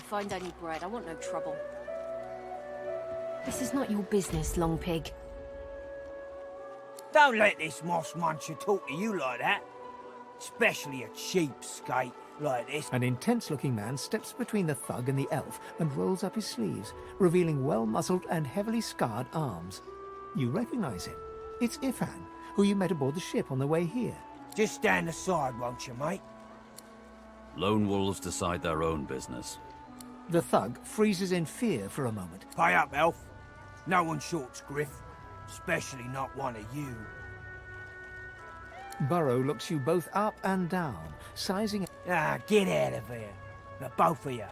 find any bread. I want no trouble. This is not your business, Long Pig. Don't let this moss muncher talk to you like that. Especially a cheapskate like this. An intense-looking man steps between the thug and the elf and rolls up his sleeves, revealing well-muscled and heavily scarred arms. You recognize him. It's Ifan, who you met aboard the ship on the way here. Just stand aside, won't you, mate? Lone wolves decide their own business. The thug freezes in fear for a moment. Pay up, elf. No one shorts griff. Especially not one of you. Burrow looks you both up and down, sizing... Ah, get out of here. The both of you.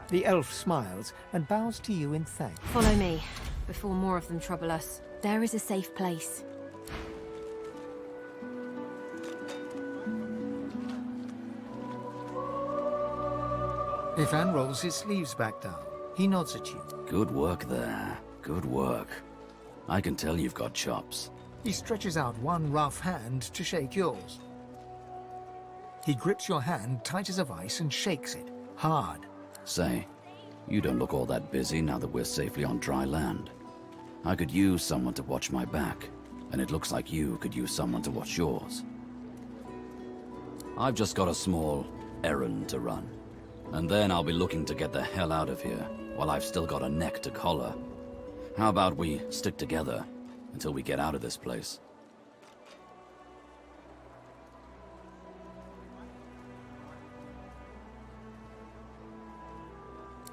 The elf smiles and bows to you in thanks. Follow me, before more of them trouble us. There is a safe place. Ifan rolls his sleeves back down. He nods at you. Good work there. Good work. I can tell you've got chops. He stretches out one rough hand to shake yours. He grips your hand tight as a vice and shakes it, hard. Say, you don't look all that busy now that we're safely on dry land. I could use someone to watch my back, and it looks like you could use someone to watch yours. I've just got a small errand to run, and then I'll be looking to get the hell out of here while I've still got a neck to collar. How about we stick together until we get out of this place?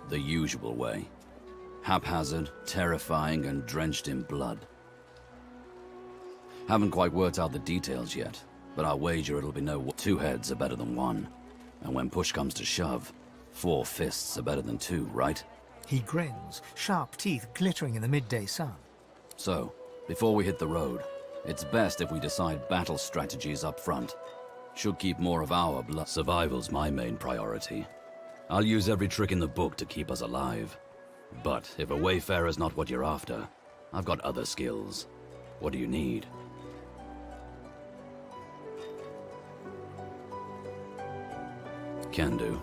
The usual way. Haphazard, terrifying, and drenched in blood. Haven't quite worked out the details yet, but I'll wager it'll be no... 2 heads are better than 1. And when push comes to shove, 4 fists are better than 2, right? He grins, sharp teeth glittering in the midday sun. So, before we hit the road, it's best if we decide battle strategies up front. Should keep more of our blood. Survival's my main priority. I'll use every trick in the book to keep us alive. But if a wayfarer's not what you're after, I've got other skills. What do you need? Can do.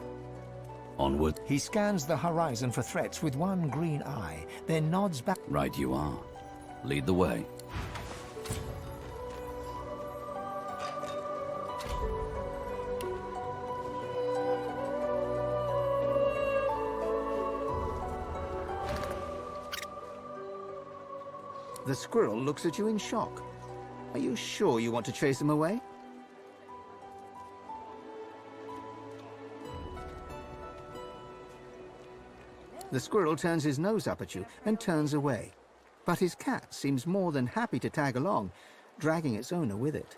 Onward. He scans the horizon for threats with one green eye, then nods back. Right you are. Lead the way. The squirrel looks at you in shock. Are you sure you want to chase him away? The squirrel turns his nose up at you and turns away. But his cat seems more than happy to tag along, dragging its owner with it.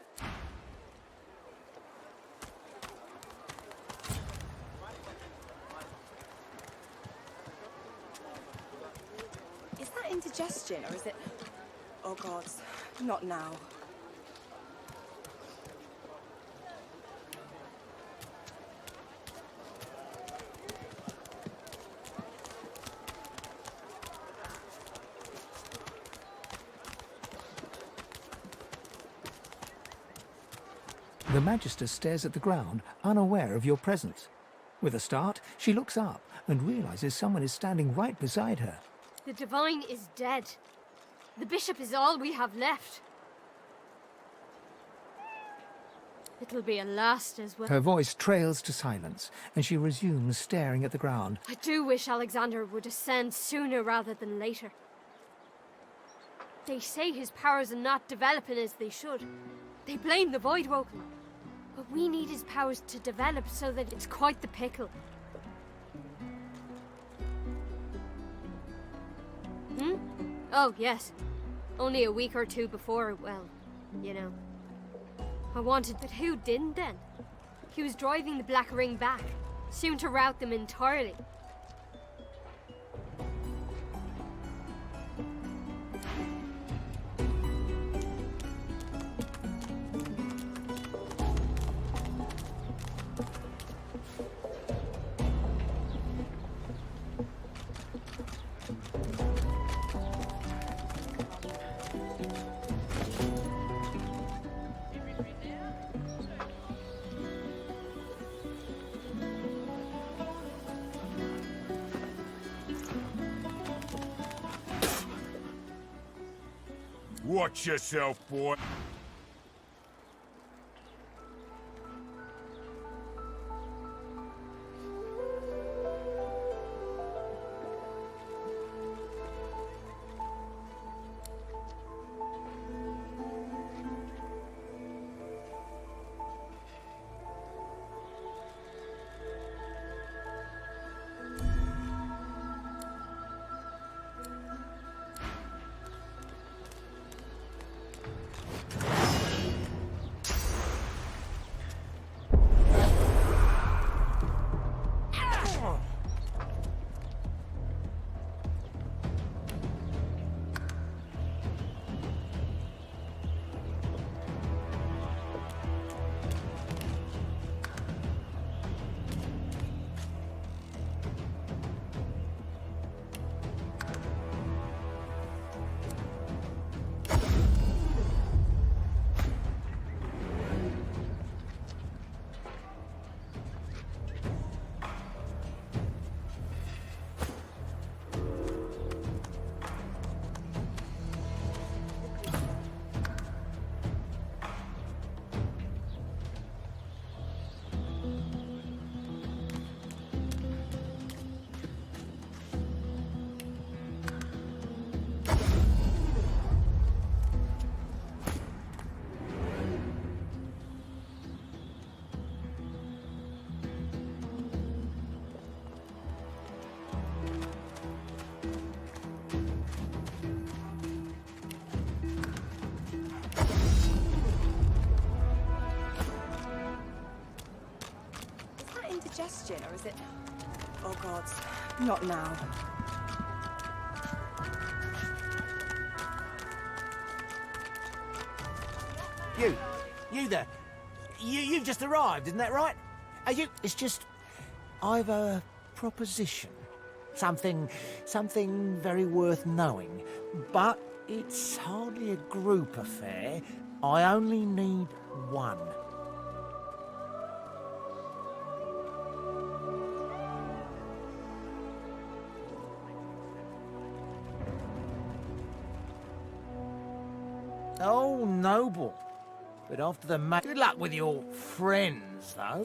Is that indigestion, or is it... Oh, God, not now. The Magister stares at the ground, unaware of your presence. With a start, she looks up and realizes someone is standing right beside her. The Divine is dead. The Bishop is all we have left. It'll be a last as well. Her voice trails to silence, and she resumes staring at the ground. I do wish Alexander would ascend sooner rather than later. They say his powers are not developing as they should. They blame the Voidwoken. But we need his powers to develop so that it's quite the pickle. Oh, yes. Only a week or 2 before, well, you know. I wanted, but who didn't then? He was driving the Black Ring back, soon to rout them entirely. Watch yourself, boy. Indigestion, or is it... Oh, God. Not now. You there. You've just arrived, isn't that right? Are you... It's just... I've a proposition. Something very worth knowing. But it's hardly a group affair. I only need one. Oh, noble. But after the good luck with your friends, though.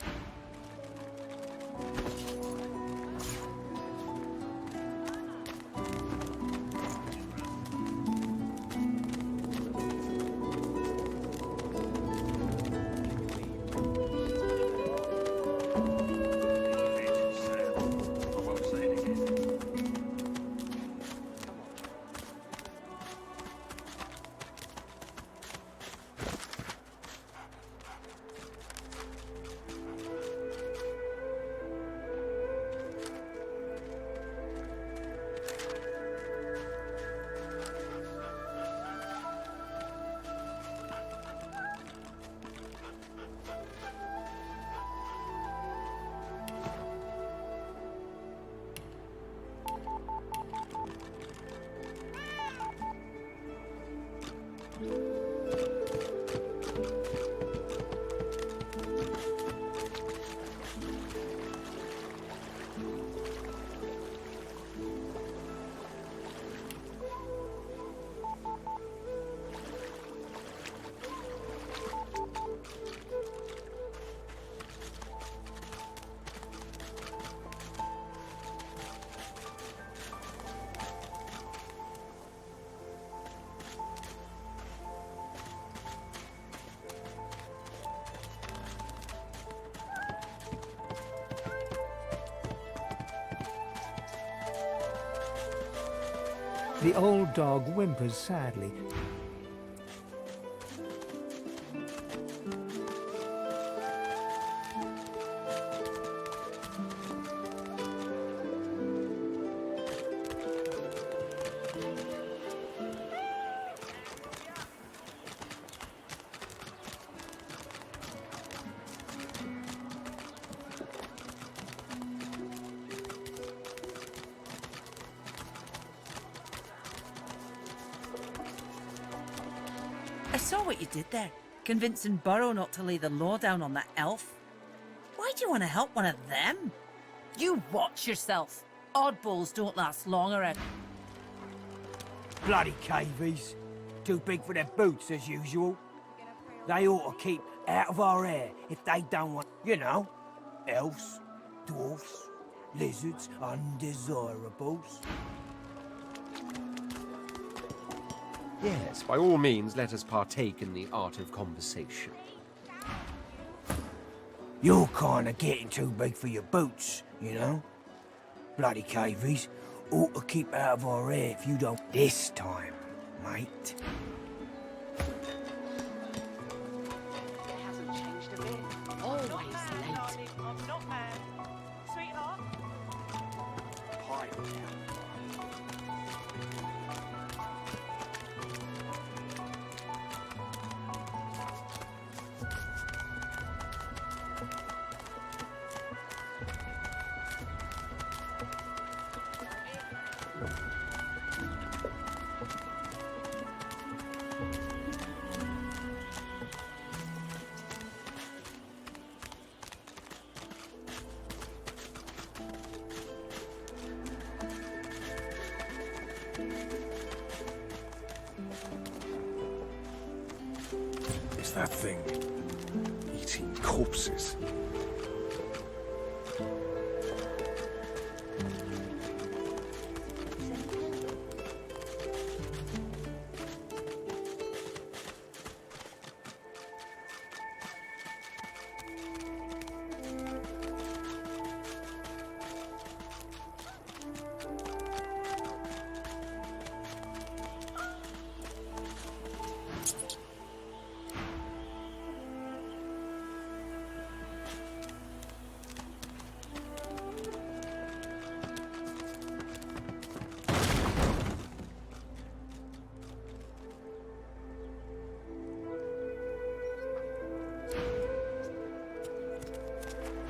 The old dog whimpers sadly. I saw what you did there, convincing Burrow not to lay the law down on that elf. Why do you want to help one of them? You watch yourself. Oddballs don't last long around. Bloody cavies. Too big for their boots, as usual. They ought to keep out of our hair if they don't want, you know, elves, dwarfs, lizards, undesirables. Yes, by all means, let us partake in the art of conversation. You're kinda getting too big for your boots, you know? Bloody cavies ought to keep out of our hair if you don't this time, mate. Hasn't changed a bit. Always late. I'm not mad. Sweetheart? Is that thing eating corpses?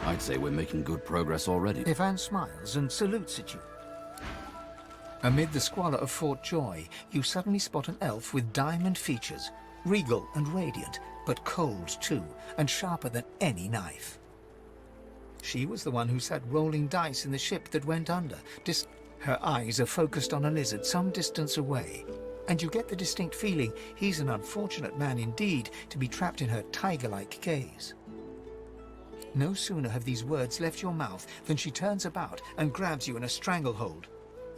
I'd say we're making good progress already. Ivan smiles and salutes at you. Amid the squalor of Fort Joy, you suddenly spot an elf with diamond features, regal and radiant, but cold too, and sharper than any knife. She was the one who sat rolling dice in the ship that went under. Her eyes are focused on a lizard some distance away, and you get the distinct feeling he's an unfortunate man indeed to be trapped in her tiger-like gaze. No sooner have these words left your mouth than she turns about and grabs you in a stranglehold.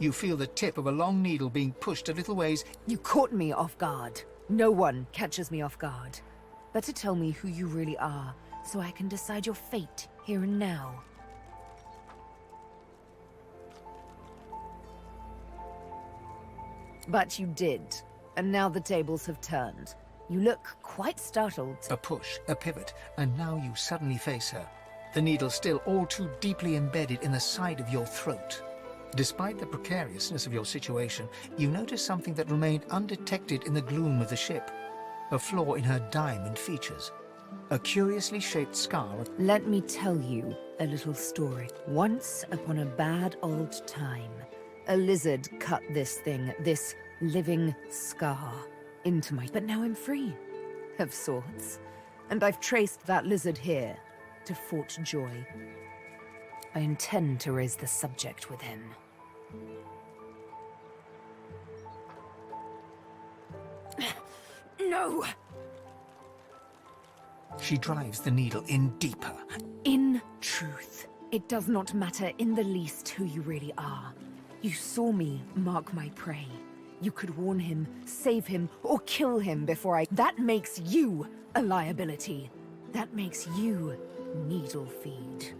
You feel the tip of a long needle being pushed a little ways. You caught me off guard. No one catches me off guard. Better tell me who you really are, so I can decide your fate here and now. But you did, and now the tables have turned. You look quite startled. A push, a pivot, and now you suddenly face her. The needle still all too deeply embedded in the side of your throat. Despite the precariousness of your situation, you notice something that remained undetected in the gloom of the ship. A flaw in her diamond features. A curiously shaped scar. Let me tell you a little story. Once upon a bad old time, a lizard cut this thing, this living scar, into my... But now I'm free, of sorts. And I've traced that lizard here, to Fort Joy. I intend to raise the subject with him. No! She drives the needle in deeper. In truth, it does not matter in the least who you really are. You saw me mark my prey. You could warn him, save him, or kill him before I... That makes you a liability. That makes you needle feed.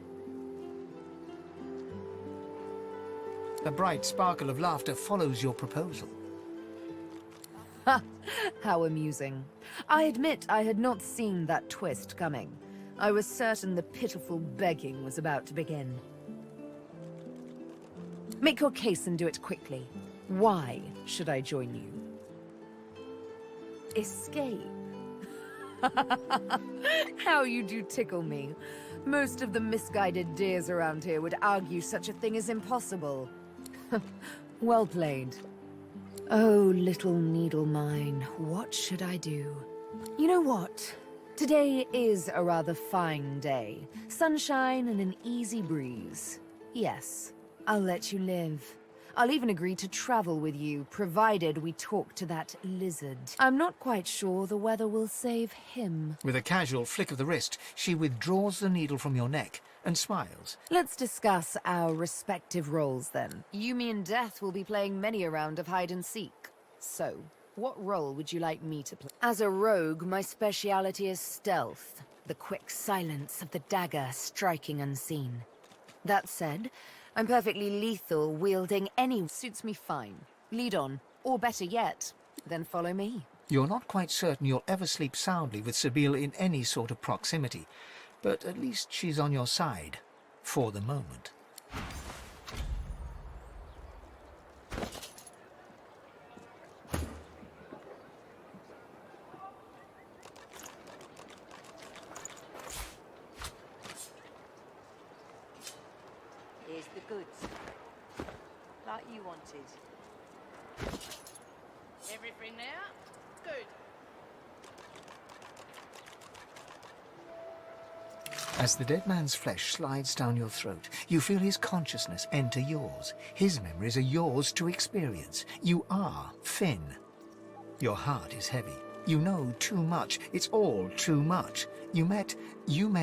A bright sparkle of laughter follows your proposal. Ha! How amusing. I admit I had not seen that twist coming. I was certain the pitiful begging was about to begin. Make your case and do it quickly. Why should I join you? Escape? How you do tickle me. Most of the misguided deers around here would argue such a thing is impossible. Well played. Oh, little needle mine, what should I do? You know what? Today is a rather fine day. Sunshine and an easy breeze. Yes, I'll let you live. I'll even agree to travel with you, provided we talk to that lizard. I'm not quite sure the weather will save him. With a casual flick of the wrist, she withdraws the needle from your neck and smiles. Let's discuss our respective roles then. You, me, and Death will be playing many a round of hide and seek. So, what role would you like me to play? As a rogue, my speciality is stealth. The quick silence of the dagger striking unseen. That said, I'm perfectly lethal, wielding any suits me fine. Lead on, or better yet, then follow me. You're not quite certain you'll ever sleep soundly with Sabine in any sort of proximity, but at least she's on your side, for the moment. Here's the goods. Like you wanted. Everything now? Good. As the dead man's flesh slides down your throat, you feel his consciousness enter yours. His memories are yours to experience. You are Finn. Your heart is heavy. You know too much. It's all too much. You met.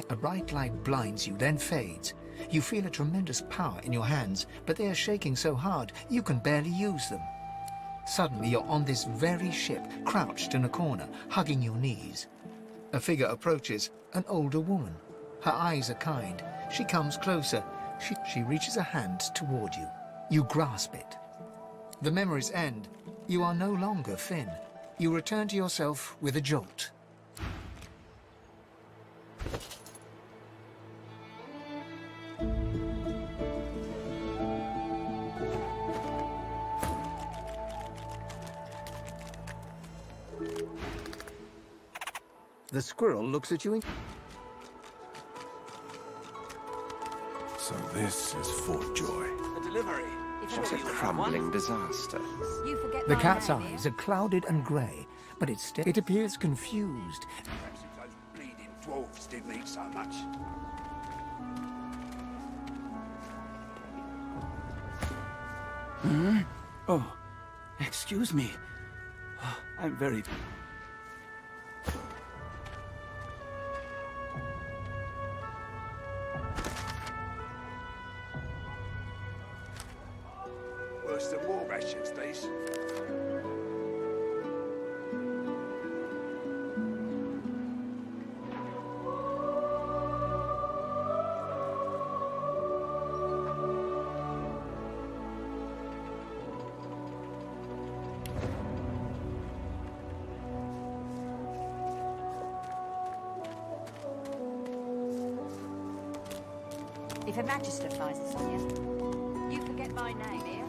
A bright light blinds you, then fades. You feel a tremendous power in your hands, but they are shaking so hard you can barely use them. Suddenly you're on this very ship, crouched in a corner, hugging your knees. A figure approaches, an older woman. Her eyes are kind. She comes closer. She reaches a hand toward you. You grasp it. The memories end. You are no longer Finn. You return to yourself with a jolt. The squirrel looks at you in... So this is Fort Joy. A delivery. What a crumbling disaster. You forget The my cat's name, eyes are clouded and grey, but it appears confused. Perhaps if those bleeding dwarves didn't eat so much. Oh, excuse me. Oh, I'm very... Worse than war rations, these. If a magister finds this on you, you forget my name, eh?